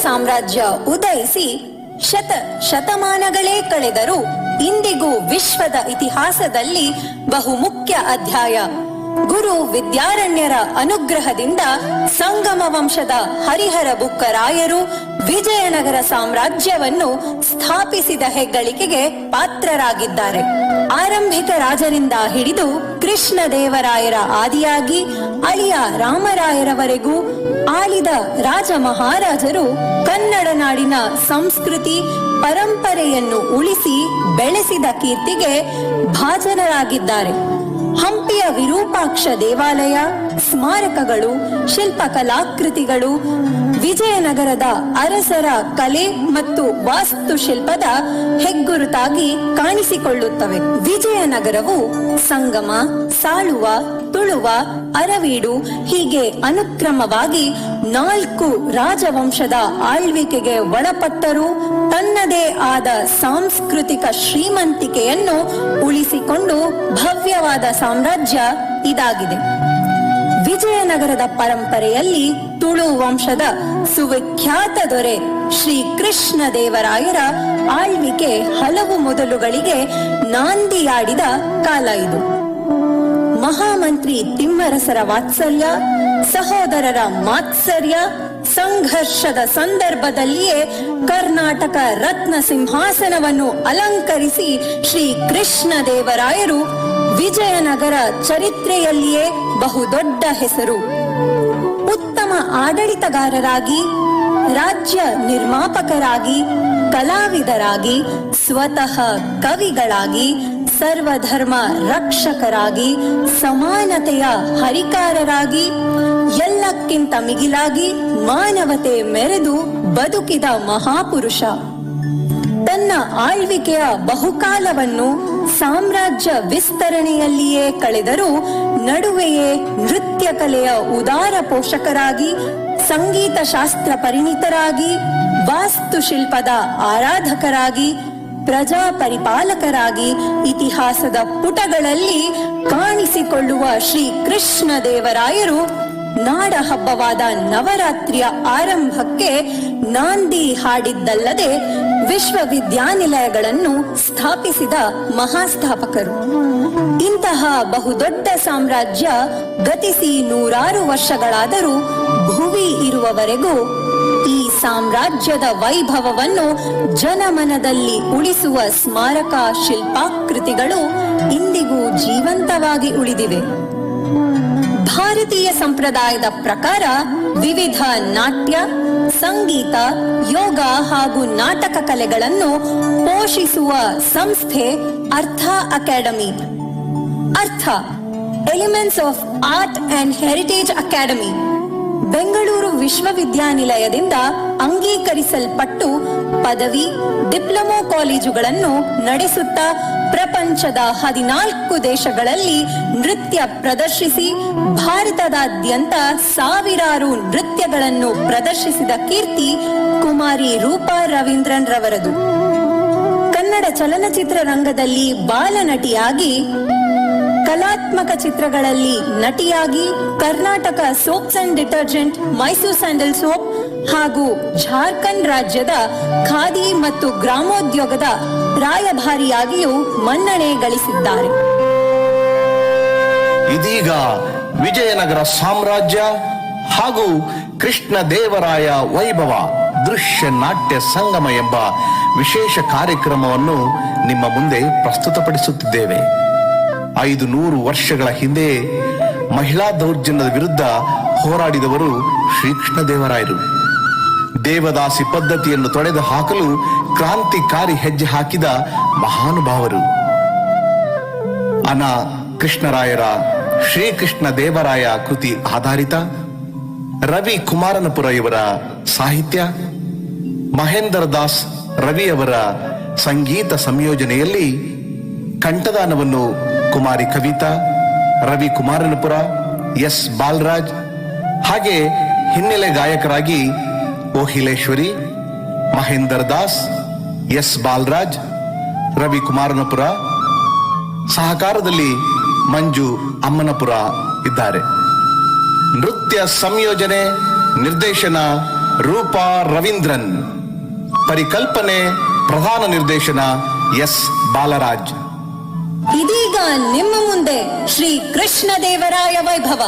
ಸಾಮ್ರಾಜ್ಯ ಉದಯಿಸಿ ಶತಮಾನಗಳೇ ಕಳೆದರೂ ಇಂದಿಗೂ ವಿಶ್ವದ ಇತಿಹಾಸದಲ್ಲಿ ಬಹುಮುಖ್ಯ ಅಧ್ಯಾಯ. ಗುರು ವಿದ್ಯಾರಣ್ಯರ ಅನುಗ್ರಹದಿಂದ ಸಂಗಮ ವಂಶದ ಹರಿಹರ ಬುಕ್ಕರಾಯರು ವಿಜಯನಗರ ಸಾಮ್ರಾಜ್ಯವನ್ನು ಸ್ಥಾಪಿಸಿದ ಹೆಗ್ಗಳಿಕೆಗೆ ಪಾತ್ರರಾಗಿದ್ದಾರೆ. ಆರಂಭಿಕ ರಾಜರಿಂದ ಹಿಡಿದು ಕೃಷ್ಣದೇವರಾಯರ ಆದಿಯಾಗಿ ಅಳಿಯ ರಾಮರಾಯರವರೆಗೂ ಆಳಿದ ರಾಜ ಮಹಾರಾಜರು ಕನ್ನಡ ನಾಡಿನ ಸಂಸ್ಕೃತಿ ಪರಂಪರೆಯನ್ನು ಉಳಿಸಿ ಬೆಳೆಸಿದ ಕೀರ್ತಿಗೆ ಭಾಜನರಾಗಿದ್ದಾರೆ. ಹಂಪಿಯ ವಿರೂಪಾಕ್ಷ ದೇವಾಲಯ, ಸ್ಮಾರಕಗಳು, ಶಿಲ್ಪಕಲಾಕೃತಿಗಳು ವಿಜಯನಗರದ ಅರಸರ ಕಲೆ ಮತ್ತು ವಾಸ್ತುಶಿಲ್ಪದ ಹೆಗ್ಗುರುತಾಗಿ ಕಾಣಿಸಿಕೊಳ್ಳುತ್ತವೆ. ವಿಜಯನಗರವು ಸಂಗಮ, ಸಾಳುವ, ತುಳುವ, ಅರವೀಡು ಹೀಗೆ ಅನುಕ್ರಮವಾಗಿ 4 ರಾಜವಂಶದ ಆಳ್ವಿಕೆಗೆ ಒಳಪಟ್ಟರೂ ತನ್ನದೇ ಆದ ಸಾಂಸ್ಕೃತಿಕ ಶ್ರೀಮಂತಿಕೆಯನ್ನು ಉಳಿಸಿಕೊಂಡು ಭವ್ಯವಾದ ಸಾಮ್ರಾಜ್ಯ ಇದಾಗಿದೆ. ವಿಜಯನಗರದ ಪರಂಪರೆಯಲ್ಲಿ ತುಳು ವಂಶದ ಸುವಿಖ್ಯಾತ ದೊರೆ ಶ್ರೀ ಕೃಷ್ಣದೇವರಾಯರ ಆಳ್ವಿಕೆ ಹಲವು ಮೊದಲುಗಳಿಗೆ ನಾಂದಿಯಾಡಿದ ಕಾಲ ಇದು. ಮಹಾಮಂತ್ರಿ ತಿಮ್ಮರಸರ ವಾತ್ಸಲ್ಯ, ಸಹೋದರರ ಮಾತ್ಸರ್ಯ, ಸಂಘರ್ಷದ ಸಂದರ್ಭದಲ್ಲಿಯೇ ಕರ್ನಾಟಕ ರತ್ನ ಸಿಂಹಾಸನವನ್ನು ಅಲಂಕರಿಸಿ ಶ್ರೀ ಕೃಷ್ಣದೇವರಾಯರು ವಿಜಯನಗರ ಚರಿತ್ರೆಯಲ್ಲಿಯೇ ಬಹುದೊಡ್ಡ ಹೆಸರು. ಉತ್ತಮ ಆಡಳಿತಗಾರರಾಗಿ, ರಾಜ್ಯ ನಿರ್ಮಾಪಕರಾಗಿ, ಕಲಾವಿದರಾಗಿ, ಸ್ವತಃ ಕವಿಗಳಾಗಿ, ಸರ್ವಧರ್ಮ ರಕ್ಷಕರಾಗಿ, ಸಮಾನತೆಯ ಹರಿಕಾರರಾಗಿ, ಎಲ್ಲಕ್ಕಿಂತ ಮಿಗಿಲಾಗಿ ಮಾನವತೆ ಮೆರೆದು ಬದುಕಿದ ಮಹಾಪುರುಷ. ತನ್ನ ಆಳ್ವಿಕೆಯ ಬಹುಕಾಲವನ್ನು ಸಾಮ್ರಾಜ್ಯ ವಿಸ್ತರಣೆಯಲ್ಲಿಯೇ ಕಳೆದರೂ ನಡುವೆಯೇ ನೃತ್ಯ ಕಲೆಯ ಉದಾರ ಪೋಷಕರಾಗಿ, ಸಂಗೀತ ಶಾಸ್ತ್ರ ಪರಿಣಿತರಾಗಿ, ವಾಸ್ತುಶಿಲ್ಪದ ಆರಾಧಕರಾಗಿ, ಪ್ರಜಾ ಪರಿಪಾಲಕರಾಗಿ ಇತಿಹಾಸದ ಪುಟಗಳಲ್ಲಿ ಕಾಣಿಸಿಕೊಳ್ಳುವ ಶ್ರೀ ಕೃಷ್ಣದೇವರಾಯರು ನಾಡ ಹಬ್ಬವಾದ ನವರಾತ್ರಿಯ ಆರಂಭಕ್ಕೆ ನಾಂದಿ ಹಾಡಿದ್ದಲ್ಲದೆ ವಿಶ್ವವಿದ್ಯಾನಿಲಯಗಳನ್ನು ಸ್ಥಾಪಿಸಿದ ಮಹಾಸ್ಥಾಪಕರು. ಇಂತಹ ಬಹುದೊಡ್ಡ ಸಾಮ್ರಾಜ್ಯ ಗತಿಸಿ 100 ವರ್ಷಗಳಾದರೂ ಭುವಿ ಇರುವವರೆಗೂ ಈ ಸಾಮ್ರಾಜ್ಯದ ವೈಭವವನ್ನು ಜನಮನದಲ್ಲಿ ಉಳಿಸುವ ಸ್ಮಾರಕ ಶಿಲ್ಪಾಕೃತಿಗಳು ಇಂದಿಗೂ ಜೀವಂತವಾಗಿ ಉಳಿದಿವೆ. ಭಾರತೀಯ ಸಂಪ್ರದಾಯದ ಪ್ರಕಾರ ವಿವಿಧ ನಾಟ್ಯ, ಸಂಗೀತ, ಯೋಗ ಹಾಗೂ ನಾಟಕ ಕಲೆಗಳನ್ನು ಪೋಷಿಸುವ ಸಂಸ್ಥೆ Artha academy. Artha elements of art and heritage academy Bengaluru ವಿಶ್ವವಿದ್ಯಾನಿಲಯದಿಂದ ಅಂಗೀಕರಿಸಲ್ಪಟ್ಟು ಪದವಿ, ಡಿಪ್ಲೊಮೊ ಕಾಲೇಜುಗಳನ್ನು ನಡೆಸುತ್ತಾ ಪ್ರಪಂಚದ 14 ದೇಶಗಳಲ್ಲಿ ನೃತ್ಯ ಪ್ರದರ್ಶಿಸಿ ಭಾರತದಾದ್ಯಂತ ಸಾವಿರಾರು ನೃತ್ಯಗಳನ್ನು ಪ್ರದರ್ಶಿಸಿದ ಕೀರ್ತಿ ಕುಮಾರಿ ರೂಪಾ ರವೀಂದ್ರನ್ ರವರದು. ಕನ್ನಡ ಚಲನಚಿತ್ರ ರಂಗದಲ್ಲಿ ಬಾಲನಟಿಯಾಗಿ, ಕಲಾತ್ಮಕ ಚಿತ್ರಗಳಲ್ಲಿ ನಟಿಯಾಗಿ, Karnataka soaps and detergent, Mysore sandal soap ಹಾಗೂ ಜಾರ್ಖಂಡ್ ರಾಜ್ಯದ ಖಾದಿ ಮತ್ತು ಗ್ರಾಮೋದ್ಯೋಗದ ರಾಯಭಾರಿಯಾಗಿಯೂ ಮನ್ನಣೆ ಗಳಿಸಿದ್ದಾರೆ. ಇದೀಗ ವಿಜಯನಗರ ಸಾಮ್ರಾಜ್ಯ ಹಾಗೂ ಕೃಷ್ಣದೇವರಾಯ ವೈಭವ ದೃಶ್ಯ ನಾಟ್ಯ ಸಂಗಮ ಎಂಬ ವಿಶೇಷ ಕಾರ್ಯಕ್ರಮವನ್ನು ನಿಮ್ಮ ಮುಂದೆ ಪ್ರಸ್ತುತಪಡಿಸುತ್ತಿದ್ದೇವೆ. 500 ವರ್ಷಗಳ ಹಿಂದೆ ಮಹಿಳಾ ದೌರ್ಜನ್ಯದ ವಿರುದ್ಧ ಹೋರಾಡಿದವರು ಶ್ರೀಕೃಷ್ಣದೇವರಾಯರು. ದೇವದಾಸಿ ಪದ್ಧತಿಯನ್ನು ತೊಡೆದು ಹಾಕಲು ಕ್ರಾಂತಿಕಾರಿ ಹೆಜ್ಜೆ ಹಾಕಿದ ಮಹಾನುಭಾವರು. ಕೃಷ್ಣರಾಯರ ಶ್ರೀಕೃಷ್ಣ ದೇವರಾಯ ಕೃತಿ ಆಧಾರಿತ ರವಿ ಕುಮಾರನಪುರ ಇವರ ಸಾಹಿತ್ಯ, ಮಹೇಂದ್ರ ದಾಸ್ ರವಿಯವರ ಸಂಗೀತ ಸಂಯೋಜನೆಯಲ್ಲಿ ಕಂಠದಾನವನ್ನು ಕುಮಾರಿ ಕವಿತಾ, ರವಿ ಕುಮಾರನಪುರ, ಎಸ್ ಬಾಲರಾಜ್, ಹಾಗೆ ಹಿನ್ನೆಲೆ ಗಾಯಕರಾಗಿ ಓಹಿಲೇಶ್ವರಿ, ಮಹೇಂದ್ರ ದಾಸ್, ಎಸ್ ಬಾಲರಾಜ್, ರವಿ ಕುಮಾರನಪುರ, ಸಹಕಾರದಲ್ಲಿ ಮಂಜು ಅಮ್ಮನಪುರ ಇದ್ದಾರೆ. ನೃತ್ಯ ಸಂಯೋಜನೆ, ನಿರ್ದೇಶನ ರೂಪಾ ರವೀಂದ್ರನ್. ಪರಿಕಲ್ಪನೆ ಪ್ರಧಾನ ನಿರ್ದೇಶನ ಎಸ್ ಬಾಲರಾಜ್. ಇದೀಗ ನಿಮ್ಮ ಮುಂದೆ ಶ್ರೀ ಕೃಷ್ಣದೇವರಾಯ ವೈಭವ.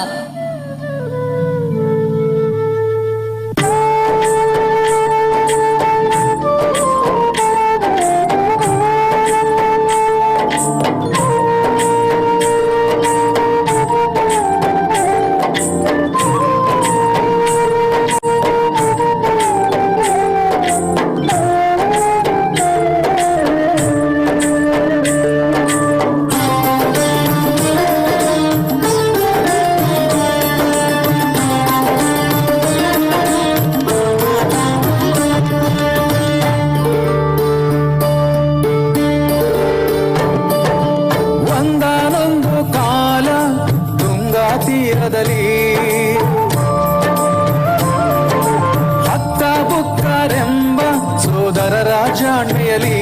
ಹತ್ತ ಬುಕ್ಕರೆಂಬ ಸೋದರರ ಜಾಣ್ಮೆಯಲಿ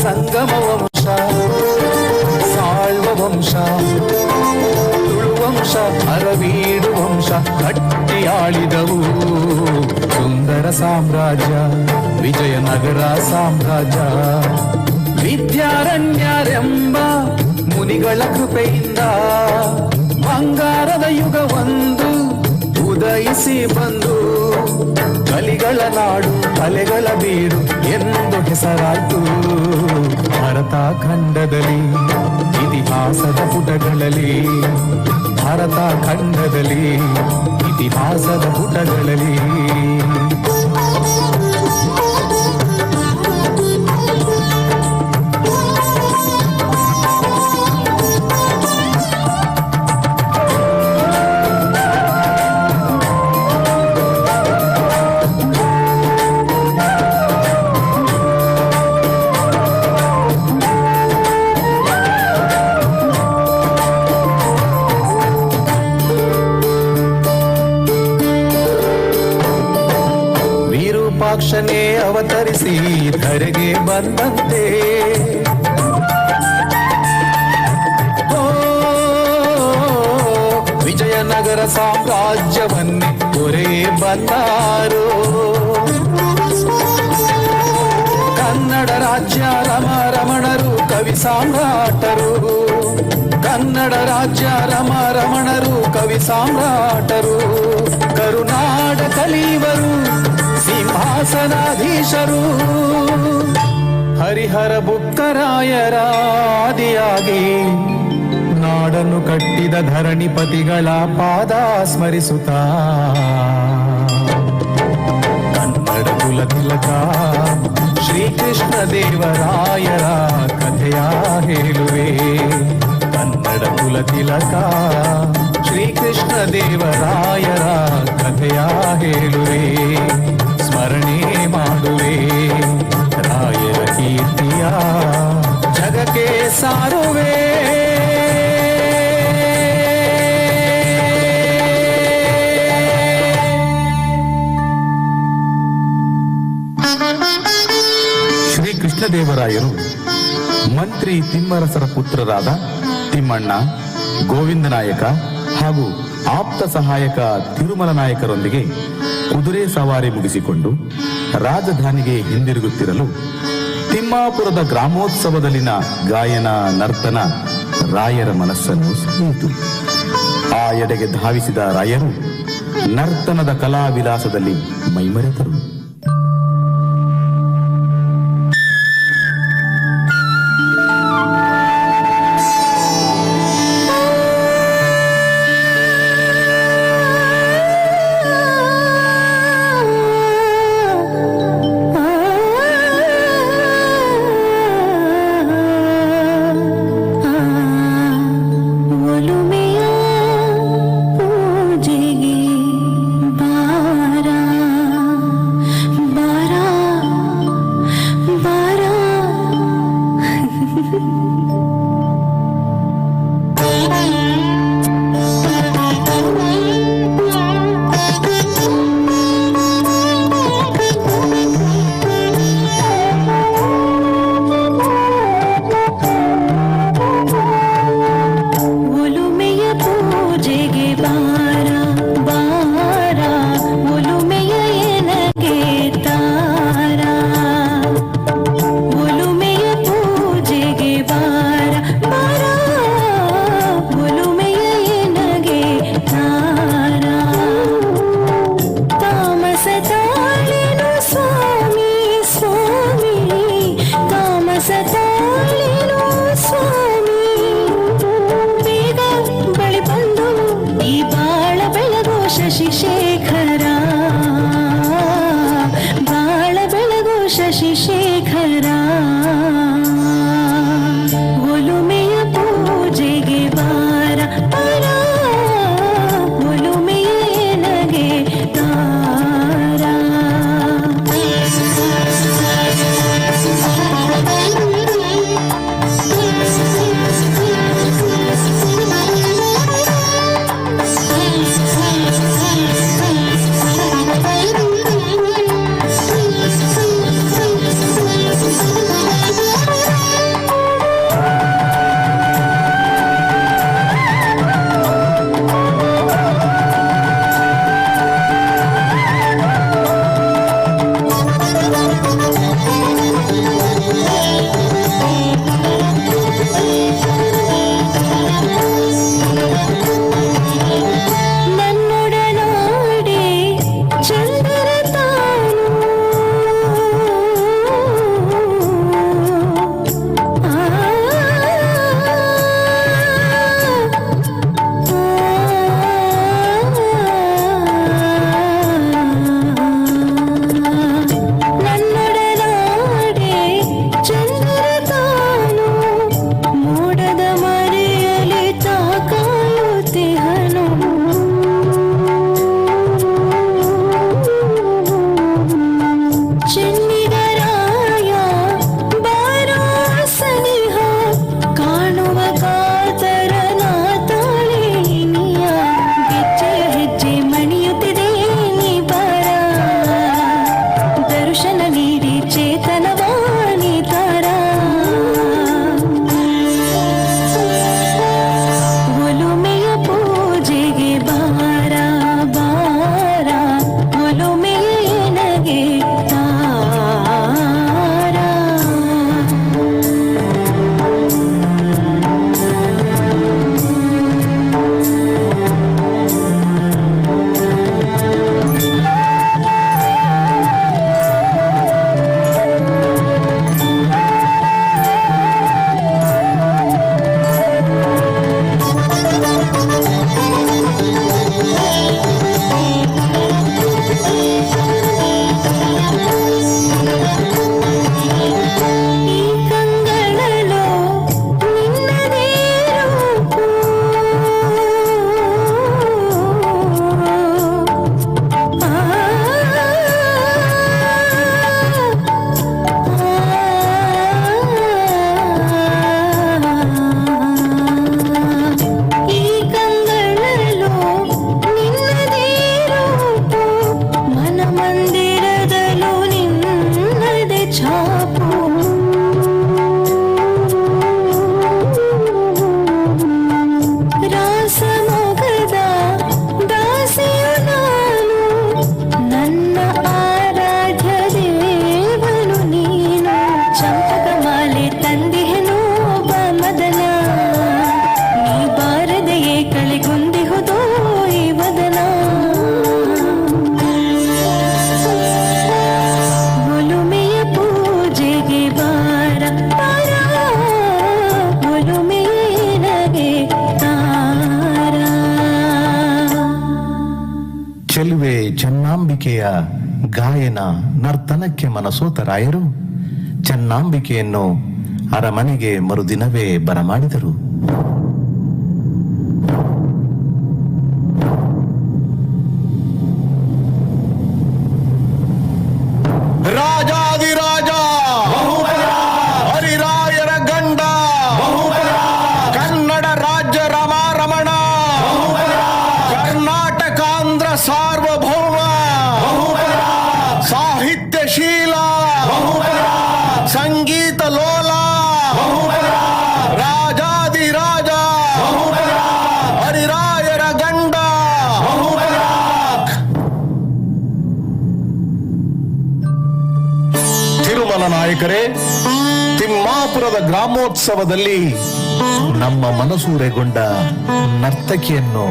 ಸಂಗಮ ವಂಶ, ಸಾಳ್ವ ವಂಶ, ತುಳು ವಂಶ, ಅರವೀಡು ವಂಶ ಕಟ್ಟಿಯಾಳಿದವು ಸುಂದರ ಸಾಮ್ರಾಜ್ಯ, ವಿಜಯನಗರ ಸಾಮ್ರಾಜ್ಯ. ವಿದ್ಯಾರಣ್ಯರೆಂಬ ಮುನಿಗಳ ಕೃಪೆಯಿಂದ ಬಂಗಾರದ ಯುಗವೊಂದು ಉದಯಿಸಿ ಬಂದು ಕಲಿಗಳ ನಾಡು, ಕಲೆಗಳ ಬೀಡು ಎಂದು ಹೆಸರಾಯ್ತು. ಭಾರತ ಖಂಡದಲ್ಲಿ ಇತಿಹಾಸದ ಪುಟಗಳಲ್ಲಿ, ಭಾರತ ಖಂಡದಲ್ಲಿ ಇತಿಹಾಸದ ಪುಟಗಳಲ್ಲಿ ವಿರೂಪಾಕ್ಷನೇ ಅವತರಿಸಿ ಧರೆಗೆ ಬಂದಂತೆ ವಿಜಯನಗರ ಸಾಮ್ರಾಜ್ಯವನ್ನೇ ಹೊರೆ ಬಂದಾರು. ಕನ್ನಡ ರಾಜ್ಯ ರಮಣರು ಕವಿ ಸಾಮ್ರಾಟರು, ಕನ್ನಡ ರಾಜ್ಯ ರಮಣರು ಕವಿ ಸಾಮ್ರಾಟರು, ಕರುನಾಡ ಕಲಿವರು ಸಿಂಹಾಸನಾಧೀಶರು. ಹರಿಹರ ಬುಕ್ಕರಾಯರಾದಿಯಾಗಿ ನಾಡನ್ನು ಕಟ್ಟಿದ ಧರಣಿಪತಿಗಳ ಪಾದ ಸ್ಮರಿಸುತ್ತ ಕನ್ನಡ ಕುಲ ತಿಲಕ ಶ್ರೀಕೃಷ್ಣ ದೇವರಾಯರ ಕಥೆಯ ಹೇಳುವೆ. ಕನ್ನಡ ಕುಲ ತಿಲಕ ಶ್ರೀಕೃಷ್ಣ ದೇವರಾಯರ ಕಥೆಯ ಹೇಳುವೆ. ಸ್ಮರಣೆ ಮಾಡುವೆ ರಾಯರ ಕೀರ್ತಿಯ ಜಗಕ್ಕೆ ಸಾರುವೆ. ಶ್ರೀಕೃಷ್ಣದೇವರಾಯರು ಮಂತ್ರಿ ತಿಮ್ಮರಸರ ಪುತ್ರರಾದ ತಿಮ್ಮಣ್ಣ, ಗೋವಿಂದ ನಾಯಕ ಹಾಗೂ ಆಪ್ತ ಸಹಾಯಕ ತಿರುಮಲ ನಾಯಕರೊಂದಿಗೆ ಕುದುರೆ ಸವಾರಿ ಮುಗಿಸಿಕೊಂಡು ರಾಜಧಾನಿಗೆ ಹಿಂದಿರುಗುತ್ತಿರಲು ತಿಮ್ಮಾಪುರದ ಗ್ರಾಮೋತ್ಸವದಲ್ಲಿನ ಗಾಯನ ನರ್ತನ ರಾಯರ ಮನಸ್ಸನ್ನು ಸೆಳೆಯಿತು. ಆ ಎಡೆಗೆ ಧಾವಿಸಿದ ರಾಯರು ನರ್ತನದ ಕಲಾವಿಲಾಸದಲ್ಲಿ ಮೈಮರೆತರು. ಗಾಯನ ನರ್ತನಕ್ಕೆ ಮನಸೋತ ರಾಯರು ಚೆನ್ನಾಂಬಿಕೆಯನ್ನು ಅರಮನೆಗೆ ಮರುದಿನವೇ ಬರಮಾಡಿದರು. ರಾಜಾದಿರಾಜ ಹರಿರಾಯರ ಗಂಡ ಕನ್ನಡ ರಾಜ್ಯ ರಮಾರಮಣ ಕರ್ನಾಟಕಾಂಧ್ರ ಸಾರ್ವಭೌಮ ಸಾಹಿತ್ಯಶೀಲ ಸಂಗೀತ ಲೋಲ ರಾಜಾದಿರಾಜ ಹರಿರಾಯರ ಗಂಡ ತಿರುಮಲ ನಾಯಕರೇ, ತಿಮ್ಮಾಪುರದ ಗ್ರಾಮೋತ್ಸವದಲ್ಲಿ ನಮ್ಮ ಮನಸೂರೆಗೊಂಡ ನರ್ತಕಿಯನ್ನು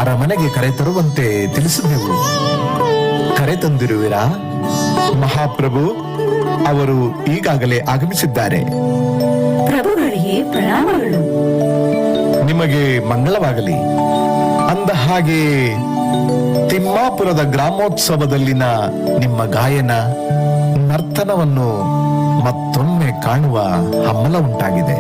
ಅರಮನೆಗೆ ಕರೆತರುವಂತೆ ತಿಳಿಸಿದೆವು. ಕರೆತಂದಿರುವಿರಾ? ಮಹಾಪ್ರಭು, ಅವರು ಈಗಾಗಲೇ ಆಗಮಿಸಿದ್ದಾರೆ. ಪ್ರಭುಗಳಿಗೆ ಪ್ರಣಾಮಗಳು. ನಿಮಗೆ ಮಂಗಳವಾಗಲಿ. ಅಂದ ಹಾಗೆ ತಿಮ್ಮಾಪುರದ ಗ್ರಾಮೋತ್ಸವದಲ್ಲಿನ ನಿಮ್ಮ ಗಾಯನ ನರ್ತನವನ್ನು ಮತ್ತೊಮ್ಮೆ ಕಾಣುವ ಹಮ್ಮಲ ಉಂಟಾಗಿದೆ.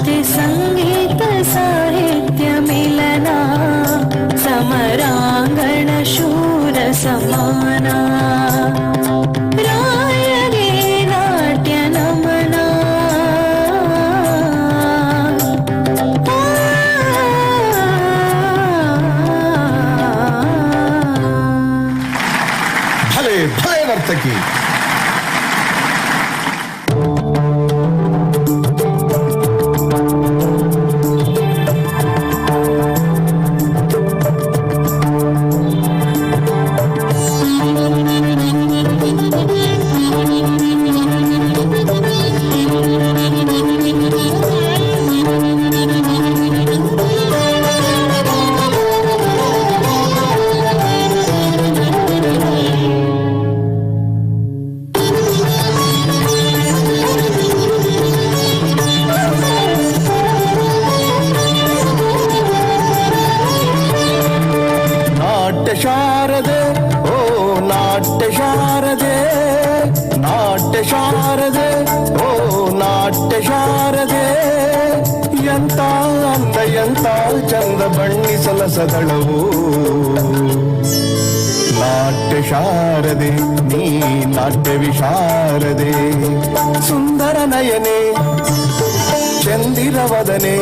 ನಾಟ್ಯ ಸಂಗೀತ ಸಾಹಿತ್ಯ ಮಿಲನ ಸಮರಾಂಗಣ ಶೂರ ಸಮಾನ ರಾಯಗೆ ನಾಟ್ಯ ನಮನ ಭಲೆ ಭಲೆ ನರ್ತಕಿ. ನಾಟ್ಯ ಶಾರದೆ ಓ ನಾಟ್ಯ ಶಾರದೆ, ನಾಟ್ಯ ಶಾರದೆ ಓ ನಾಟ್ಯ ಶಾರದೆ, ಎಂತ ಅಂದ ಎಂತ ಚಂದ ಬಣ್ಣಿಸಲ ಸದಳವು ನಾಟ್ಯ ಶಾರದೆ ನೀ ನಾಟ್ಯ ವಿಶಾರದೆ. ಸುಂದರ ನಯನೆ ಚಂದಿರವದನೆ,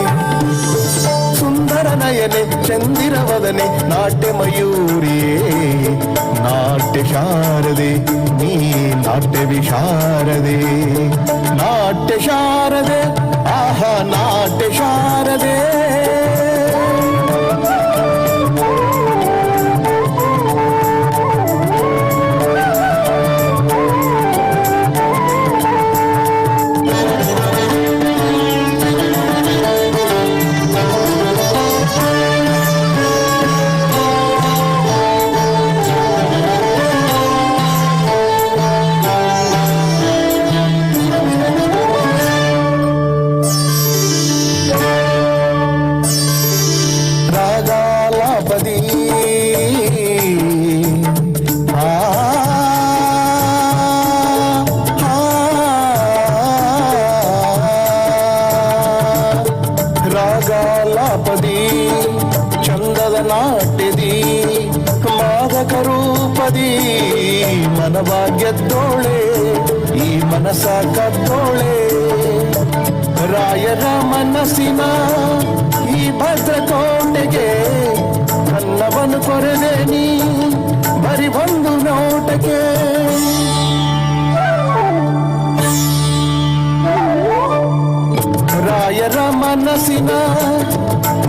ಸುಂದರ ನಯನೆ ಚಂದಿರವದನೆ, ನಾಟ್ಯ ಮಯೂರಿಯೇ ನಾಟ್ಯ ಶಾರದೆ ನೀ ನಾಟ್ಯ ವಿಶಾರದೆ. ನಾಟ್ಯ ಶಾರದೆ ಆಹಾ ನಾಟ್ಯ ಶಾರದೆ. ರಾಗಾಲಾಪದಿ ಆ ರಾಗಾಲಾಪದಿ ಚಂದದ ನಾಟ್ಯದಿ ಮಾದಕ ರೂಪದಿ ಮನಭಾಗ್ಯದ್ದೋಳೆ ಈ ಮನಸ ಕದ್ದೋಳೆ. ರಾಯರ ಮನಸ್ಸಿನ ಈ ಭದ್ರಕೋಟೆಗೆ ಕನ್ನವನ್ನು ಕೊರೆದೆ ನೀ ಬರಿ ಒಂದು ನೋಟಕ್ಕೆ. ರಾಯರ ಮನಸ್ಸಿನ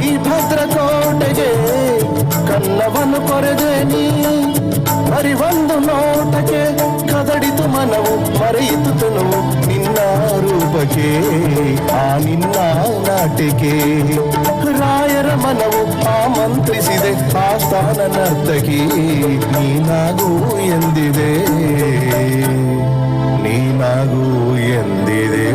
ಈ ಭದ್ರಕೋಟೆಗೆ ಕನ್ನವನ್ನು ಕೊರೆದೆ ನೀ ಬರಿ ಒಂದು ನೋಟಕ್ಕೆ. ಕದಡಿತು ಮನವು ಮರೆಯಿತು ತನುವು ನಿನ್ನ ರೂಪಕ್ಕೆ ಆ ನಿನ್ನ ನಾಟಿಕೆ. ರಾಯರ ಮನವು ಆಮಂತ್ರಿಸಿದೆ ಆಸ್ಥಾನ ನರ್ತಕಿ ನೀನಾಗೂ ಎಂದಿದೆ, ನೀನಾಗೂ ಎಂದಿದೆ.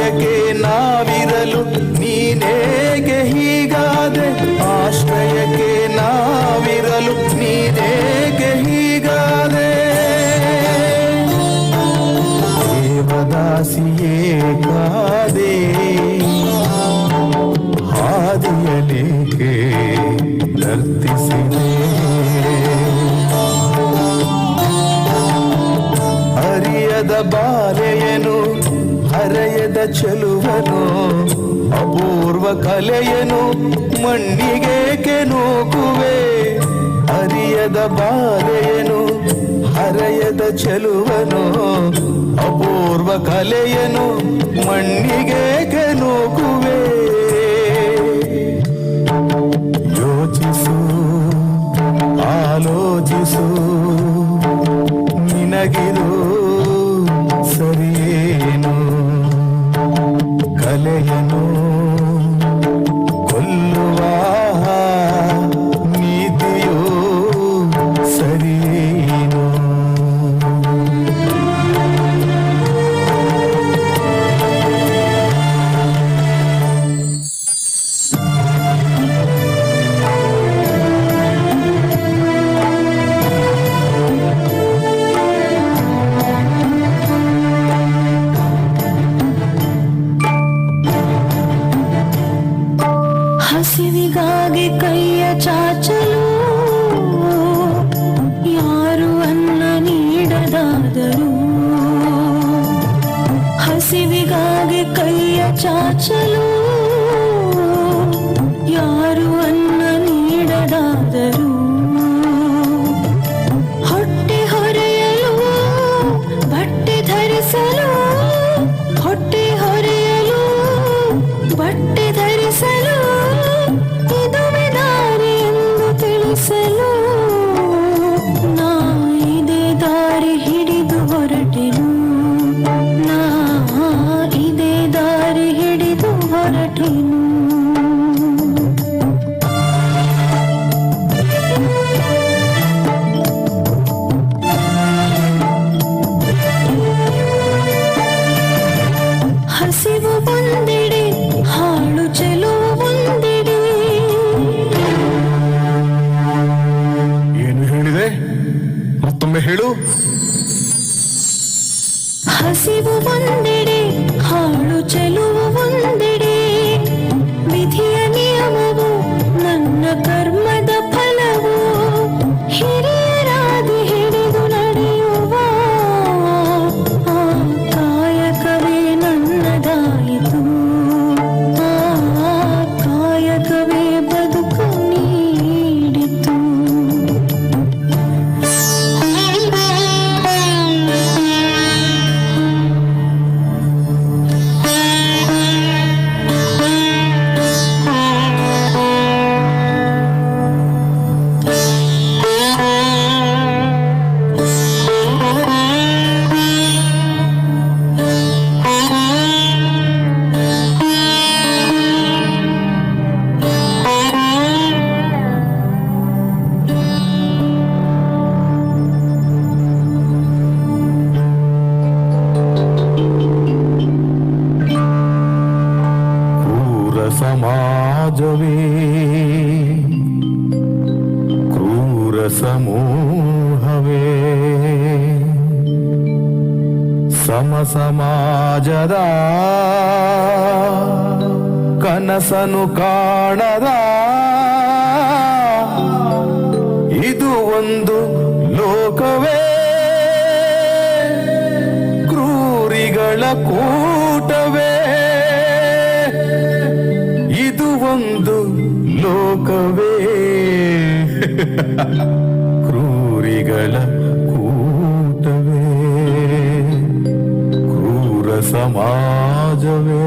ಆಶ್ರಯಕ್ಕೆ ನಾವಿರಲು ನೀನೇಗೆ ಹೀಗಾದೆ, ಆಶ್ರಯಕ್ಕೆ ನಾವಿರಲು ನೀನೇಗೆ ಹೀಗಾದೆ. ದೇವದಾಸಿಯೇ ಕಾದೆ ಹಾದಿಯಲೇಕೆ ನರ್ತಿಸಿದೆ. ಅರಿಯದ ಬಾಲೆಯನು ಹರೆಯದ ಚೆಲುವನು, ಅಪೂರ್ವ ಕಲೆಯನು ಮಣ್ಣಿಗೇಕೆ ನೂಕುವೆ. ಅರಿಯದ ಬಾಲೆಯನು ಹರೆಯದ ಚೆಲುವನು, ಅಪೂರ್ವ ಕಲೆಯನು ಮಣ್ಣಿಗೇಕೆ ನೂಕುವೆ. ಯೋಚಿಸು ಆಲೋಚಿಸು, ನಿನಗಿದು ಸರಿಯೇನು. ಕಲೆಯನು ಕೊಲ್ಲುವ ನೀತಿಯು ಸರಿಯೇನು. ಹಸಿವಿಗಾಗಿ ಕೈಯ ಚಾಚಲು ಯಾರು ಅನ್ನ ನೀಡದಾದರು. ಹಸಿವಿಗಾಗಿ ಕೈಯ ಚಾಚಲು ಯಾರು ಅನ್ನ ನೀಡದಾದರು. ಹೊಟ್ಟೆ ಹೊರೆಯಲು ಬಟ್ಟೆ ಧರಿಸಲು, ಹೊಟ್ಟೆ ಹೊರೆಯಲು ಬಟ್ಟೆ ಧರಿಸಲು ಇದುವೇ ದಾರಿ ಎಂದು ತಿಳಿಸಲು ನಾ ಇದೇ ದಾರಿ ಹಿಡಿದು ಹೊರಟೆನು. ನಾ ಇದೇ ದಾರಿ ಹಿಡಿದು ಹೊರಟೆನು. ಹಸಿವು ಒಂದೆಡೆ, ಹಾಳು ಚೆಲುವು ಒಂದೆಡೆ. ಏನು ಹೇಳಿದೆ? ಮತ್ತೊಮ್ಮೆ ಹೇಳು. ಹಸಿವು ಒಂದೆಡೆ, ಹಾಳು ಚೆಲುವು ಒಂದೆಡೆ. ವಿಧಿಯ ನಿಯಮವು ನನ್ನ ಕರ್ಮದ ಫಲವು. ಹಿರಿಯರಾದಿ ಹಿಡಿದು ನಡೆಯುವ ಆ ಕಾಯಕವೇ ನನ್ನದಾಯಿತು. ಆ ಕಾಯಕವೇ ಬದುಕು ನೀಡಿತು. ಸಮಾಜವೇ ಕ್ರೂರ ಸಮೂಹವೇ, ಸಮ ಸಮಾಜದ ಕನಸನು ಕಾಣದ ಇದು ಒಂದು ಲೋಕವೇ. ಕ್ರೂರಿಗಳ ಕೂಟವೇ ಇದು ಒಂದು ಲೋಕವೇ. ಕ್ರೂರಿಗಳ ಕೂಟವೇ, ಕ್ರೂರ ಸಮಾಜವೇ,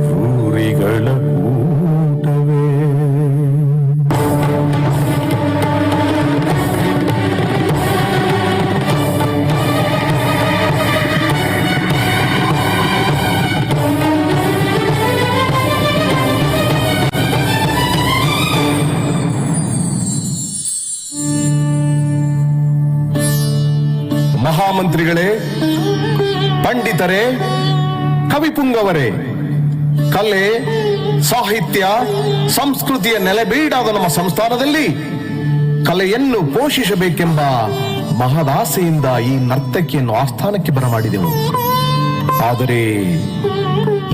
ಕ್ರೂರಿಗಳ ಕೂಟವೇ. ಮಹಾಮಂತ್ರಿಗಳೇ, ಪಂಡಿತರೇ, ಕವಿಪುಂಗವರೇ, ಕಲೆ, ಸಾಹಿತ್ಯ, ಸಂಸ್ಕೃತಿಯ ನೆಲೆಬೀಡಾದ ನಮ್ಮ ಸಂಸ್ಥಾನದಲ್ಲಿ ಕಲೆಯನ್ನು ಪೋಷಿಸಬೇಕೆಂಬ ಮಹದಾಸೆಯಿಂದ ಈ ನರ್ತಕಿಯನ್ನು ಆಸ್ಥಾನಕ್ಕೆ ಬರಮಾಡಿದೆವು. ಆದರೆ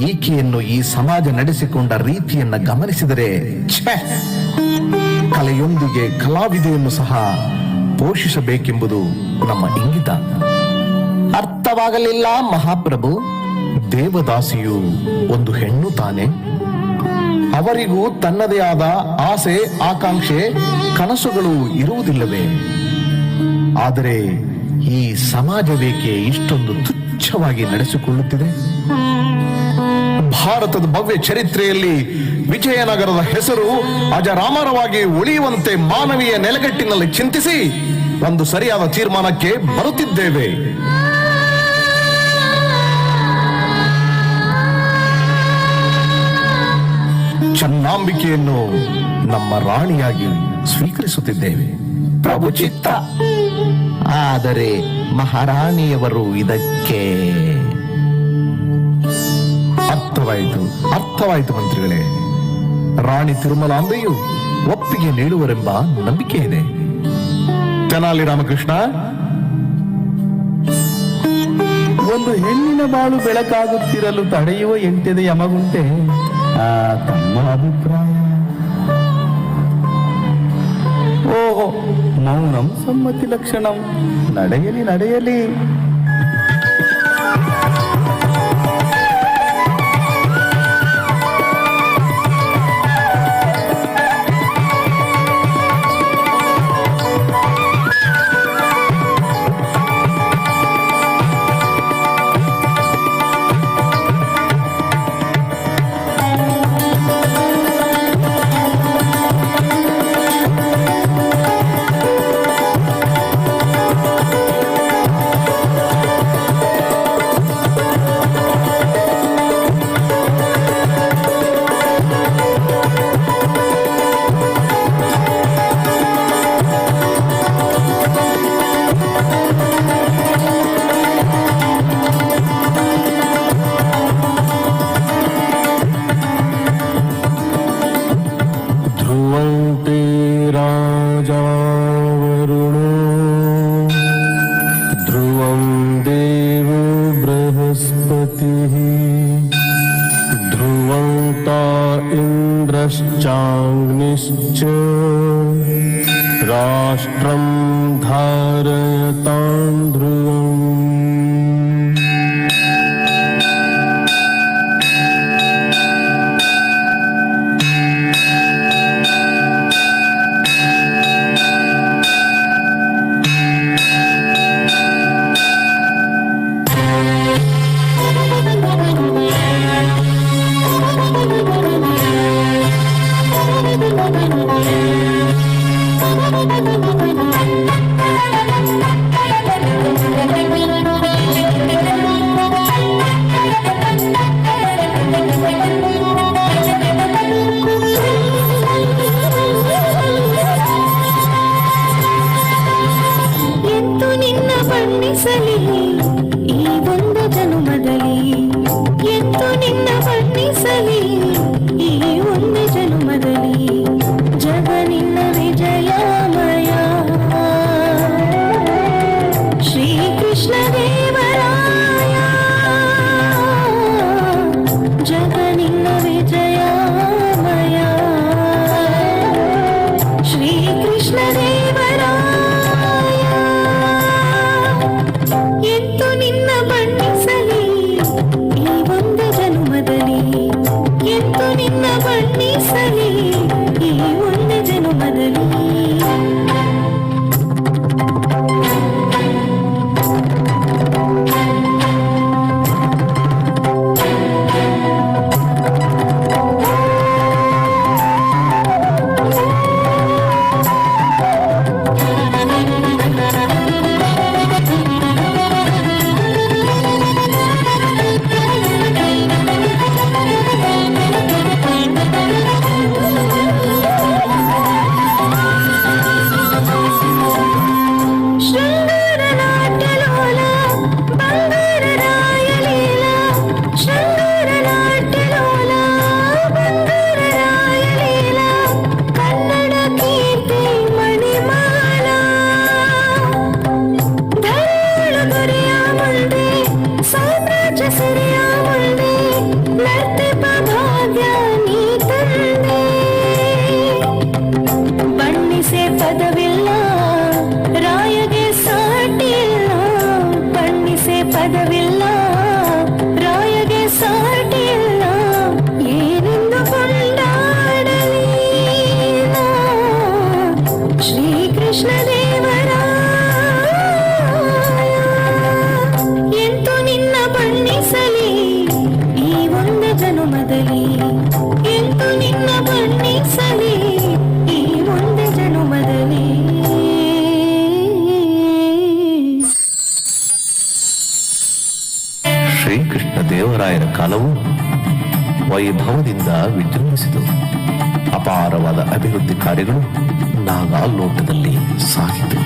ಈಕೆಯನ್ನು ಈ ಸಮಾಜ ನಡೆಸಿಕೊಂಡ ರೀತಿಯನ್ನ ಗಮನಿಸಿದರೆ ಛೆ, ಕಲೆಯೊಂದಿಗೆ ಕಲಾವಿದೆಯನ್ನು ಸಹ ಪೋಷಿಸಬೇಕೆಂಬುದು ನಮ್ಮ ಇಂಗಿತ. ಅರ್ಥವಾಗಲಿಲ್ಲ ಮಹಾಪ್ರಭು. ದೇವದಾಸಿಯು ಒಂದು ಹೆಣ್ಣು ತಾನೆ. ಅವರಿಗೂ ತನ್ನದೇ ಆದ ಆಸೆ, ಆಕಾಂಕ್ಷೆ, ಕನಸುಗಳು ಇರುವುದಿಲ್ಲವೇ? ಆದರೆ ಈ ಸಮಾಜವೇಕೆ ಇಷ್ಟೊಂದು ತುಚ್ಛವಾಗಿ ನಡೆಸಿಕೊಳ್ಳುತ್ತಿದೆ? ಭಾರತದ ಭವ್ಯ ಚರಿತ್ರೆಯಲ್ಲಿ ವಿಜಯನಗರದ ಹೆಸರು ಅಜರಾಮರವಾಗಿ ಉಳಿಯುವಂತೆ ಮಾನವೀಯ ನೆಲೆಗಟ್ಟಿನಲ್ಲಿ ಚಿಂತಿಸಿ ಒಂದು ಸರಿಯಾದ ತೀರ್ಮಾನಕ್ಕೆ ಬರುತ್ತಿದ್ದೇವೆ. ಚೆನ್ನಾಂಬಿಕೆಯನ್ನು ನಮ್ಮ ರಾಣಿಯಾಗಿ ಸ್ವೀಕರಿಸುತ್ತಿದ್ದೇವೆ. ಪ್ರಭು ಚಿತ್ತ. ಆದರೆ ಮಹಾರಾಣಿಯವರು ಇದಕ್ಕೆ ಅರ್ಥವಾಯಿತು ಮಂತ್ರಿಗಳೇ. ರಾಣಿ ತಿರುಮಲಾಂಬೆಯು ಒಪ್ಪಿಗೆ ನೀಡುವರೆಂಬ ನಂಬಿಕೆ ಇದೆ. ತೆನಾಲಿ ರಾಮಕೃಷ್ಣ, ಒಂದು ಹೆಣ್ಣಿನ ಬಾಳು ಬೆಳಕಾಗುತ್ತಿರಲು ತಡೆಯುವ ಎಂಟೆದೆ ಯಮಗುಂಟೆ ತಮ್ಮ ಅಭಿಪ್ರಾಯ? ಓಹೋ, ಮೌನಂ ಸಮ್ಮತಿ ಲಕ್ಷಣಂ. ನಡೆಯಲಿ. इंद्रश्चाग्निश्च राष्ट्रं धारयतां ध्रुवम्. ಪದವಿಲ್ಲ, ರಾಯಗೆ ಸಾಟಿಲ್ಲ. ಬಣ್ಣಿಸೆ ಪದವಿಲ್ಲ, ರಾಯಗೆ ಸಾಟಿಲ್ಲ. ಏನೆಂದು ಕೊಂಡಾಡಲಿ ಶ್ರೀಕೃಷ್ಣ ದೇವರ. ಎಂತು ನಿನ್ನ ಬಣ್ಣಿಸಲಿ ಈ ಒಂದು ಜನುಮದಲ್ಲಿ, ಎಂತು ನಿನ್ನ ಬಣ್ಣಿಸಲಿ ಈ ಒಂದು ಜನುಮದಲ್ಲಿ. ಶ್ರೀಕೃಷ್ಣ ದೇವರಾಯನ ಕಾಲವು ವೈಭವದಿಂದ ವಿಜೃಂಭಿಸಿತು. ಅಪಾರವಾದ ಅಭಿವೃದ್ಧಿ ಕಾರ್ಯಗಳು ನಾಗಾಲೋಟದಲ್ಲಿ ಸಾಗಿತು.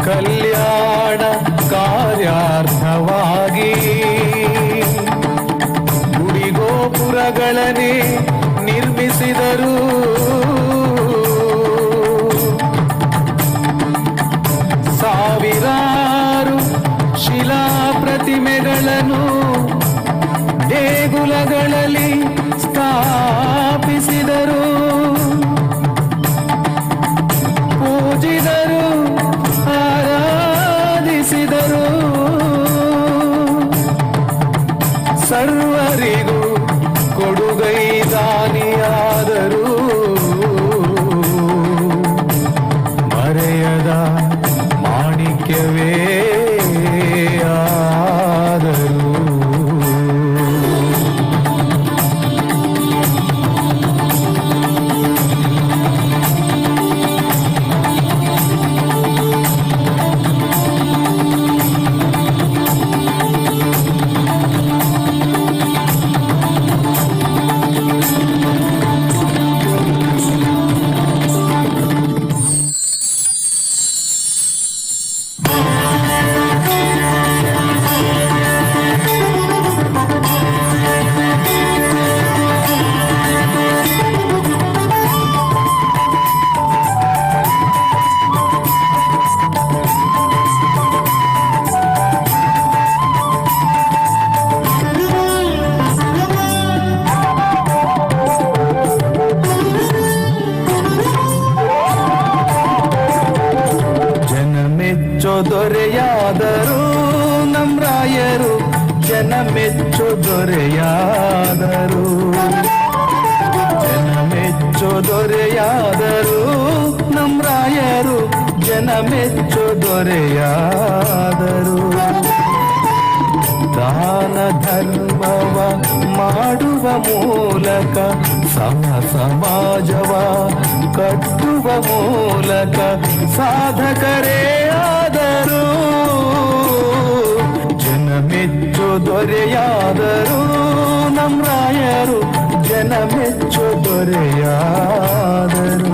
ಕಲ್ಯಾಣ ಕಾರ್ಯಾರ್ಥವಾಗಿ ಗುಡಿಗೋಪುರಗಳನ್ನೇ ನಿರ್ಮಿಸಿದರು. ಸಾವಿರಾರು ಶಿಲಾ ಪ್ರತಿಮೆಗಳನ್ನು ದೇಗುಲಗಳಲ್ಲಿ ಸ್ಥಾಪಿಸಿದರು. ಪೂಜಿದರು, ಆರಾಧಿಸಿದರು. ಸರ್ವರಿಗೂ ಕೊಡುಗೈ ದಾನಿಯಾದರು. ಮರೆಯದ ಮಾಣಿಕ್ಯವೇ ಆದರು. ದೊರೆಯಾದರು ನಮ್ರಾಯರು, ಜನ ಮೆಚ್ಚು ದೊರೆಯಾದರು. ಜನ ಮೆಚ್ಚು ದೊರೆಯಾದರು ನಮ್ರಾಯರು, ಜನ ಮೆಚ್ಚು ದೊರೆಯಾದರು. ದಾನ ಧರ್ಮವ ಮಾಡುವ ಮೂಲಕ ಸಮಾಜವ ಕಟ್ಟುವ ಮೂಲಕ ಸಾಧಕರೇ ಆದರು. ಜನ ಮೆಚ್ಚು ದೊರೆಯಾದರು ನಮ್ರಾಯರು, ಜನ ಮೆಚ್ಚು ದೊರೆಯಾದರು.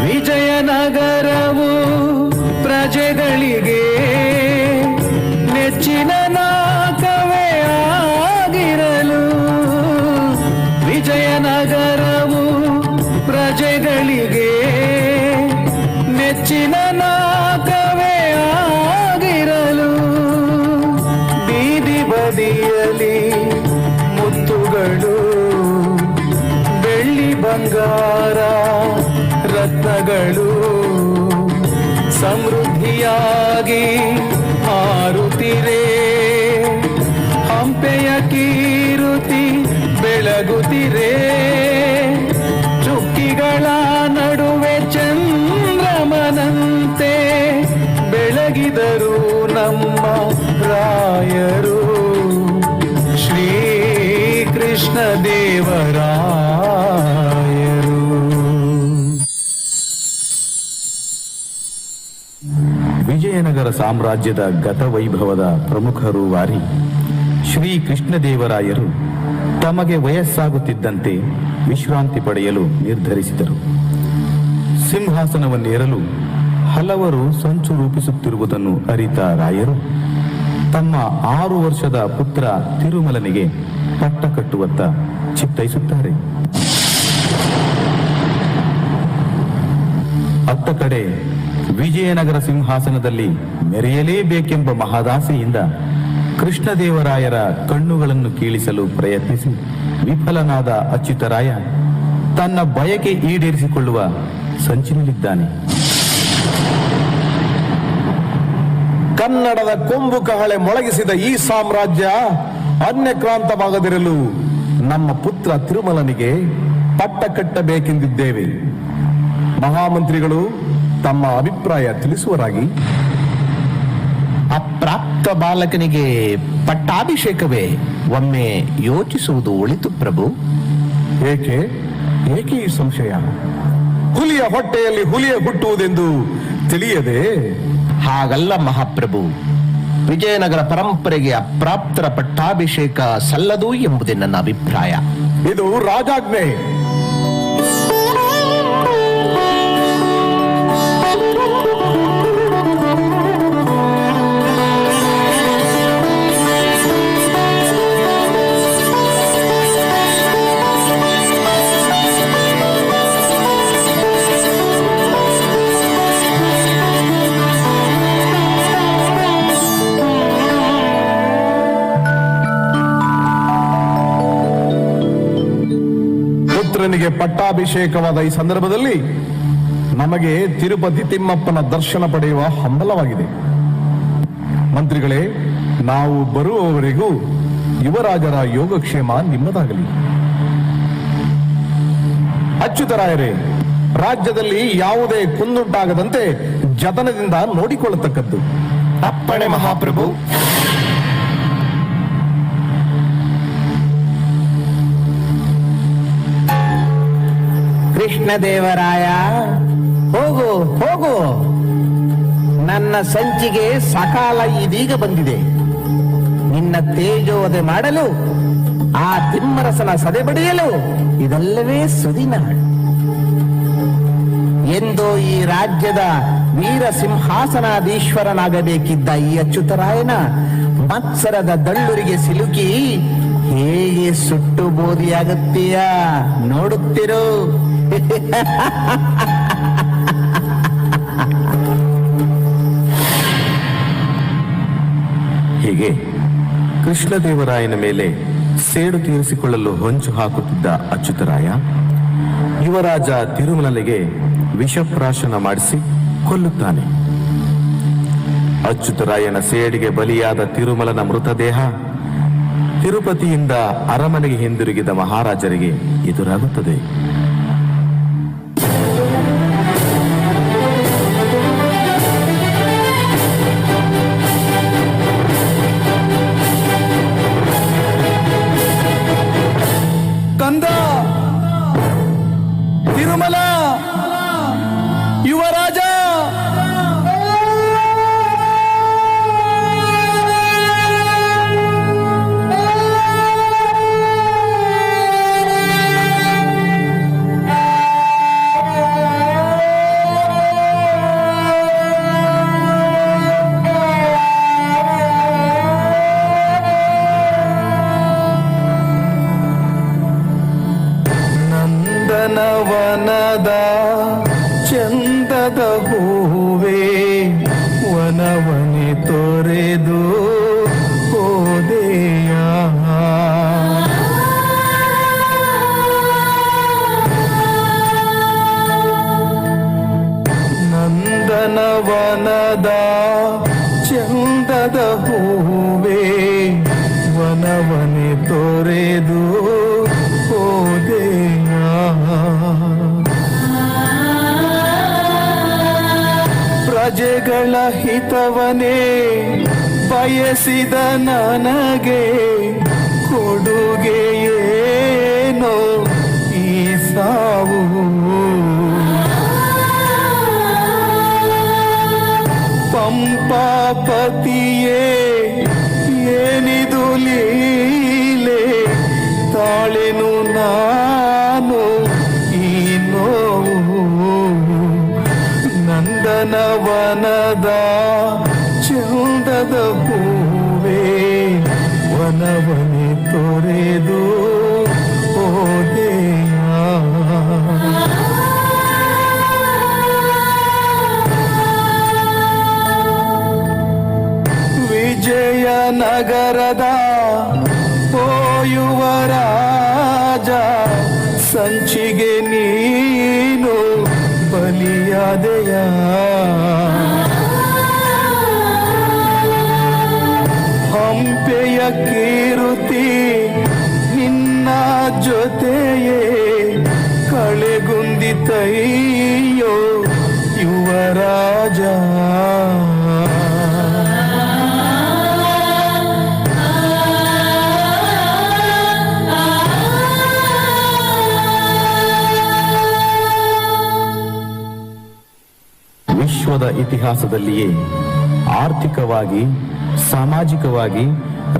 ವಿಜಯನಗರವು ಪ್ರಜೆಗಳಿಗೆ ನೆಚ್ಚಿನ ನಾಕವೇ ಆಗಿರಲು. ವಿಜಯನಗರವು ಪ್ರಜೆಗಳಿಗೆ ನೆಚ್ಚಿನ ನಾಕವೇ ಆಗಿರಲು. ಬೀದಿ ಬದಿಯಲಿ ಮುತ್ತುಗಳು, ಬೆಳ್ಳಿ ಬಂಗಾರ ರತ್ನಗಳು ಸಮೃದ್ಧಿಯಾಗಿ ಹಾರುತ್ತಿರೆ. ಹಂಪೆಯ ಕೀರುತಿ ಬೆಳಗುತ್ತಿರೆ. ಚುಕ್ಕಿಗಳ ನಡುವೆ ಚಂದ್ರಮನಂತೆ ಬೆಳಗಿದರು ನಮ್ಮ ರಾಯರು. ಶ್ರೀ ಕೃಷ್ಣ ದೇವರಾಯರು. ವಿಜಯನಗರ ವಿಜಯನಗರ ಸಾಮ್ರಾಜ್ಯದ ಗತವೈಭವದ ಪ್ರಮುಖ ರೂವಾರಿ ಶ್ರೀ ಕೃಷ್ಣದೇವರಾಯರು ತಮಗೆ ವಯಸ್ಸಾಗುತ್ತಿದ್ದಂತೆ ವಿಶ್ರಾಂತಿ ಪಡೆಯಲು ನಿರ್ಧರಿಸಿದರು. ಸಿಂಹಾಸನವನ್ನೇರಲು ಹಲವರು ಸಂಚು ರೂಪಿಸುತ್ತಿರುವುದನ್ನು ಅರಿತ ರಾಯರು ತಮ್ಮ 6 ವರ್ಷದ ಪುತ್ರ ತಿರುಮಲನಿಗೆ ಪಟ್ಟ ಕಟ್ಟುವತ್ತ ಚಿತ್ತೈಸುತ್ತಾರೆ. ಅತ್ತ ಕಡೆ ವಿಜಯನಗರ ಸಿಂಹಾಸನದಲ್ಲಿ ಮೆರೆಯಲೇಬೇಕೆಂಬ ಮಹದಾಸೆಯಿಂದ ಕೃಷ್ಣದೇವರಾಯರ ಕಣ್ಣುಗಳನ್ನು ಕೀಳಿಸಲು ಪ್ರಯತ್ನಿಸಿ ವಿಫಲನಾದ ಅಚ್ಯುತರಾಯ ತನ್ನ ಬಯಕೆ ಈಡೇರಿಸಿಕೊಳ್ಳುವ ಸಂಚಿನಲ್ಲಿದ್ದಾನೆ. ಕನ್ನಡದ ಕೊಂಬು ಕಹಳೆ ಮೊಳಗಿಸಿದ ಈ ಸಾಮ್ರಾಜ್ಯ ಅನ್ಯಕ್ರಾಂತವಾಗದಿರಲು ನಮ್ಮ ಪುತ್ರ ತಿರುಮಲನಿಗೆ ಪಟ್ಟ ಕಟ್ಟಬೇಕೆಂದಿದ್ದೇವೆ. ಮಹಾಮಂತ್ರಿಗಳು ತಮ್ಮ ಅಭಿಪ್ರಾಯ ತಿಳಿಸುವರಾಗಿ. ಅಪ್ರಾಪ್ತ ಬಾಲಕನಿಗೆ ಪಟ್ಟಾಭಿಷೇಕವೇ? ಒಮ್ಮೆ ಯೋಚಿಸುವುದು ಒಳಿತು ಪ್ರಭು. ಏಕೆ ಏಕೆ ಈ ಸಂಶಯ? ಹುಲಿಯ ಹೊಟ್ಟೆಯಲ್ಲಿ ಹುಲಿಯ ಹುಟ್ಟುವುದೆಂದು ತಿಳಿಯದೆ? ಹಾಗಲ್ಲ ಮಹಾಪ್ರಭು. ವಿಜಯನಗರ ಪರಂಪರೆಗೆ ಅಪ್ರಾಪ್ತರ ಪಟ್ಟಾಭಿಷೇಕ ಸಲ್ಲದು ಎಂಬುದೇ ನನ್ನ ಅಭಿಪ್ರಾಯ. ಇದು ರಾಜಾಜ್ಞೆ. ಪುತ್ರನಿಗೆ ಪಟ್ಟಾಭಿಷೇಕವಾದ ಈ ಸಂದರ್ಭದಲ್ಲಿ ನಮಗೆ ತಿರುಪತಿ ತಿಮ್ಮಪ್ಪನ ದರ್ಶನ ಪಡೆಯುವ ಹಂಬಲವಾಗಿದೆ. ಮಂತ್ರಿಗಳೇ, ನಾವು ಬರುವವರೆಗೂ ಯುವರಾಜರ ಯೋಗಕ್ಷೇಮ ನಿಮ್ಮದಾಗಲಿ. ಅಚ್ಯುತರಾಯರೇ, ರಾಜ್ಯದಲ್ಲಿ ಯಾವುದೇ ಕುಂದುಂಟಾಗದಂತೆ ಜತನದಿಂದ ನೋಡಿಕೊಳ್ಳತಕ್ಕದ್ದು. ಅಪ್ಪಣೆ ಮಹಾಪ್ರಭು. ಕೃಷ್ಣದೇವರಾಯ, ಹೋಗು ಹೋಗು. ನನ್ನ ಸಂಚಿಗೆ ಸಕಾಲ ಇದೀಗ ಬಂದಿದೆ. ನಿನ್ನ ತೇಜೋವಧೆ ಮಾಡಲು, ಆ ತಿಮ್ಮರಸನ ಸದೆಬಡಿಯಲು ಇದೆಲ್ಲವೇ ಸುದಿನ. ಎಂದೋ ಈ ರಾಜ್ಯದ ವೀರ ಸಿಂಹಾಸನಾಧೀಶ್ವರನಾಗಬೇಕಿದ್ದ ಈ ಅಚ್ಯುತರಾಯನ ಮತ್ಸರದ ದಳ್ಳುರಿಗೆ ಸಿಲುಕಿ ಹೇಗೆ ಸುಟ್ಟು ಬೋಧಿಯಾಗುತ್ತೀಯ ನೋಡುತ್ತಿರು. ಹೀಗೆ ಕೃಷ್ಣದೇವರಾಯನ ಮೇಲೆ ಸೇಡು ತೀರಿಸಿಕೊಳ್ಳಲು ಹೊಂಚು ಹಾಕುತ್ತಿದ್ದ ಅಚ್ಯುತರಾಯ ಯುವರಾಜ ತಿರುಮಲನಿಗೆ ವಿಷಪ್ರಾಶನ ಮಾಡಿಸಿ ಕೊಲ್ಲುತ್ತಾನೆ. ಅಚ್ಯುತರಾಯನ ಸೇಡಿಗೆ ಬಲಿಯಾದ ತಿರುಮಲನ ಮೃತದೇಹ ತಿರುಪತಿಯಿಂದ ಅರಮನೆಗೆ ಹಿಂದಿರುಗಿದ ಮಹಾರಾಜರಿಗೆ ಎದುರಾಗುತ್ತದೆ. ಕಂದ, ತಿರುಮಲ, ಯುವರಾಜ, ವನದ ಚಂದದ ಹೂವೇ ವನವನೆ ತೊರೆದು ಹೋದೆಯ. ನಂದನವನದ ಚಂದದ ಹೂವೇ ವನವನೆ ತೊರೆದು ಹೋದೆಯ. ಪ್ರಜೆಗಳ ಹಿತವನೇ ಬಯಸಿದ ನನಗೆ ಕೊಡುಗೆಯೇನೋ ಈ ಸಾವು. ಪಂಪಾ ಪತಿಯೇ ಏನಿದು ಲೀಲೆ ತಾಳೆನು ನಾನು ಈ ನೋವು ನಂದನವನದ ಚಂದದ ಹೂವೇ ವನವನೆ ತೊರೆದು ಹೋದೆಯ ವಿಜಯನಗರದ ಓ ಯುವರಾಜ ಸಂಚಿಗೆ ನೀನು ಬಲಿಯಾದೆಯ ಹಂಪೆಯ ಕೀರುತಿ ನಿನ್ನ ಜೊತೆಯೇ ಕಳೆಗುಂದಿತಯ್ಯೋ ಯುವರಾಜ ವಿಶ್ವದ ಇತಿಹಾಸದಲ್ಲಿಯೇ ಆರ್ಥಿಕವಾಗಿ, ಸಾಮಾಜಿಕವಾಗಿ,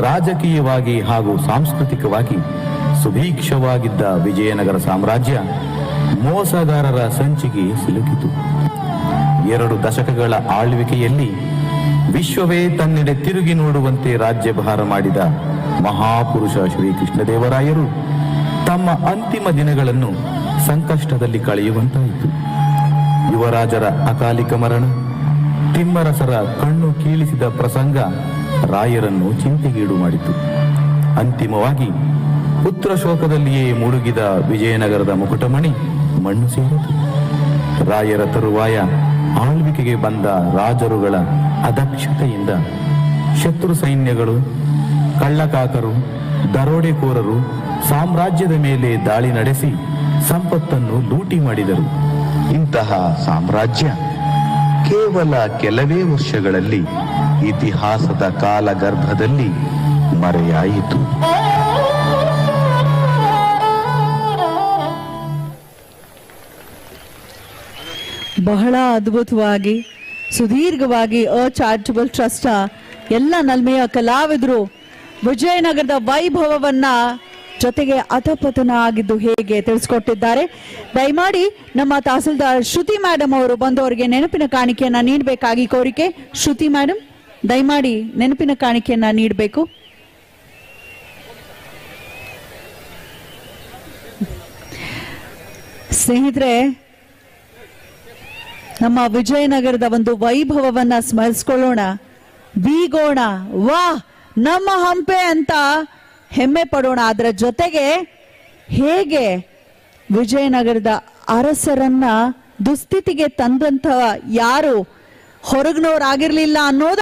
ರಾಜಕೀಯವಾಗಿ ಹಾಗೂ ಸಾಂಸ್ಕೃತಿಕವಾಗಿ ಸುಭೀಕ್ಷವಾಗಿದ್ದ ವಿಜಯನಗರ ಸಾಮ್ರಾಜ್ಯ ಮೋಸಗಾರರ ಸಂಚಿಗೆ ಸಿಲುಕಿತು. 2 ದಶಕಗಳ ಆಳ್ವಿಕೆಯಲ್ಲಿ ವಿಶ್ವವೇ ತನ್ನೆಡೆ ತಿರುಗಿ ನೋಡುವಂತೆ ರಾಜ್ಯಭಾರ ಮಾಡಿದ ಮಹಾಪುರುಷ ಶ್ರೀ ಕೃಷ್ಣದೇವರಾಯರು ತಮ್ಮ ಅಂತಿಮ ದಿನಗಳನ್ನು ಸಂಕಷ್ಟದಲ್ಲಿ ಕಳೆಯುವಂತಾಯಿತು. ಯುವರಾಜರ ಅಕಾಲಿಕ ಮರಣ, ತಿಮ್ಮರಸರ ಕಣ್ಣು ಕೀಳಿಸಿದ ಪ್ರಸಂಗ ರಾಯರನ್ನು ಚಿಂತೆಗೀಡು ಮಾಡಿತು. ಅಂತಿಮವಾಗಿ ಪುತ್ರ ಶೋಕದಲ್ಲಿಯೇ ಮುಳುಗಿದ ವಿಜಯನಗರದ ಮುಕುಟಮಣಿ ಮಣ್ಣು ಸೇರಿತು. ರಾಯರ ತರುವಾಯ ಆಳ್ವಿಕೆಗೆ ಬಂದ ರಾಜರುಗಳ ಅದಕ್ಷತೆಯಿಂದ ಶತ್ರು ಸೈನ್ಯಗಳು, ಕಳ್ಳಕಾಕರು, ದರೋಡೆಕೋರರು ಸಾಮ್ರಾಜ್ಯದ ಮೇಲೆ ದಾಳಿ ನಡೆಸಿ ಸಂಪತ್ತನ್ನು ಲೂಟಿ ಮಾಡಿದರು. ಇಂತಹ ಸಾಮ್ರಾಜ್ಯ ಕೇವಲ ಕೆಲವೇ ವರ್ಷಗಳಲ್ಲಿ ಇತಿಹಾಸದ ಕಾಲಗರ್ಭದಲ್ಲಿ ಮರೆಯಾಯಿತು. ಬಹಳ ಅದ್ಭುತವಾಗಿ ಸುದೀರ್ಘವಾಗಿ ಚಾರಿಟಬಲ್ ಟ್ರಸ್ಟ್ ಎಲ್ಲ ನಲ್ಮೆಯ ಕಲಾವಿದರು ವಿಜಯನಗರದ ವೈಭವವನ್ನ ಜೊತೆಗೆ ಅಧಪತನ ಆಗಿದ್ದು ಹೇಗೆ ತಿಳಿಸ್ಕೊಟ್ಟಿದ್ದಾರೆ. ದಯಮಾಡಿ ನಮ್ಮ ತಹಸೀಲ್ದಾರ್ ಶ್ರುತಿ ಮೇಡಮ್ ಅವರು ಬಂದವರಿಗೆ ನೆನಪಿನ ಕಾಣಿಕೆಯನ್ನ ನೀಡಬೇಕಾಗಿ ಕೋರಿಕೆ. ಶ್ರುತಿ ಮೇಡಮ್ ದಯಮಾಡಿ ನೆನಪಿನ ಕಾಣಿಕೆಯನ್ನ ನೀಡಬೇಕು. ಸ್ನೇಹಿತರೆ, ನಮ್ಮ ವಿಜಯನಗರದ ಒಂದು ವೈಭವವನ್ನ ಸ್ಮರಿಸ್ಕೊಳ್ಳೋಣ, ಬೀಗೋಣ, ವಾ ನಮ್ಮ ಹಂಪೆ ಅಂತ ಹೆಮ್ಮೆ ಪಡೋಣ. ಅದರ ಜೊತೆಗೆ ಹೇಗೆ ವಿಜಯನಗರದ ಅರಸರನ್ನ ದುಸ್ಥಿತಿಗೆ ತಂದಂತ ಯಾರು ಹೊರಗಿನವರಾಗಿರ್ಲಿಲ್ಲ ಅನ್ನೋದು